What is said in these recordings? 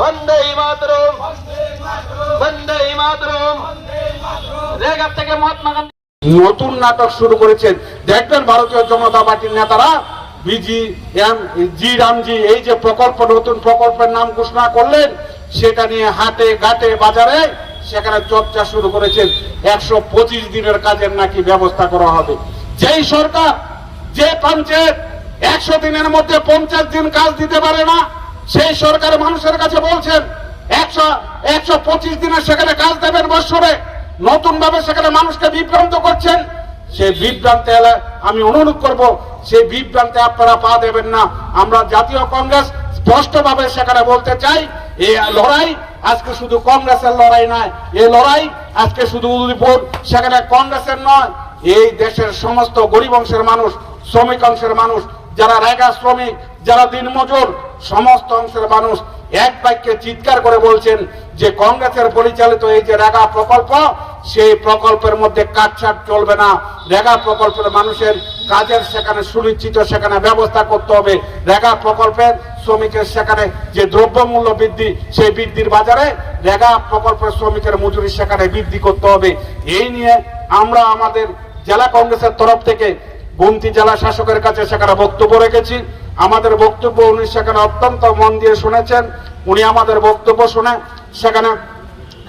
বন্দে মাতরম, বন্দে মাতরম। রেগা থেকে মহাত্মা গান্ধী নতুন নাটক শুরু করেছেন। দেখবেন ভারতীয় জনতা পার্টির নেতারা জি রামজি এই যে প্রকল্প, নতুন প্রকল্পের নাম ঘোষণা করলেন, সেটা নিয়ে হাটে ঘাটে বাজারে সেখানে চর্চা শুরু করেছেন। 125 দিনের কাজের নাকি ব্যবস্থা করা হবে। যেই সরকার, যে পঞ্চায়েত 100 দিনের মধ্যে 50 দিন কাজ দিতে পারে না, সেই সরকার মানুষের কাছে বলছেন 125 দিনের সেখানে কাজ দেবেন বৎসরে। নতুন ভাবে সেখানে মানুষকে বিভ্রান্ত করছেন। সেই বিভ্রান্তে আমি অনুরোধ করব, সেই বিভ্রান্তে আপনারা পা দেবেন না। আমরা জাতীয় কংগ্রেস স্পষ্টভাবে সেখানে বলতে চাই, এই লড়াই আজকে শুধু কংগ্রেসের লড়াই নয়, এই লড়াই আজকে শুধু উদয়পুর সেখানে কংগ্রেসের নয়, এই দেশের সমস্ত গরিব অংশের মানুষ, শ্রমিক অংশের মানুষ, যারা রেগা শ্রমিক, যারা দিনমজুর, সমস্ত অংশের মানুষ এক বাক্যে চিৎকার করে বলছেন যে কংগ্রেসের পরিচালিত এই যে রেগা প্রকল্প, সেই প্রকল্পের মধ্যে কাটছাট চলবে না। রেগা প্রকল্পের মানুষের কাজের সেখানে সুনিশ্চিত সেখানে ব্যবস্থা করতে হবে। রেগা প্রকল্পের শ্রমিকের সেখানে যে দ্রব্যমূল্য বৃদ্ধি, সেই বৃদ্ধির বাজারে রেগা প্রকল্পের শ্রমিকের মজুরি সেখানে বৃদ্ধি করতে হবে। এই নিয়ে আমরা আমাদের জেলা কংগ্রেসের তরফ থেকে গুমতি জেলা শাসকের কাছে সেখানে বক্তব্য রেখেছি। আমাদের বক্তব্য উনি সেখানে অত্যন্ত মন দিয়ে শুনেছেন। উনি আমাদের বক্তব্য শুনে সেখানে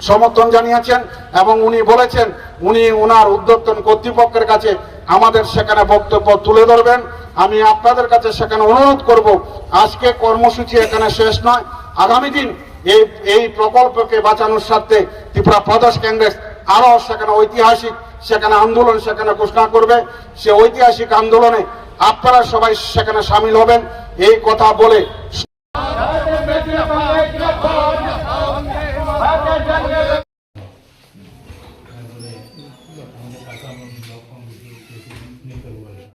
সমর্থন জানিয়েছেন এবং উনি বলেছেন উনি ওনার ঊর্ধ্বতন কর্তৃপক্ষের কাছে আমাদের সেখানে বক্তব্য তুলে ধরবেন। আমি আপনাদের কাছে সেখানে অনুরোধ করব, আজকে কর্মসূচি এখানে শেষ নয়। আগামী দিন এই প্রকল্পকে বাঁচানোর স্বার্থে ত্রিপুরা প্রদেশ কংগ্রেস আরো সেখানে ঐতিহাসিক সেখানে আন্দোলন সেখানে ঘোষণা করবে। সে ঐতিহাসিক আন্দোলনে আপনারা সবাই সেখানে সামিল হবেন, এই কথা বলে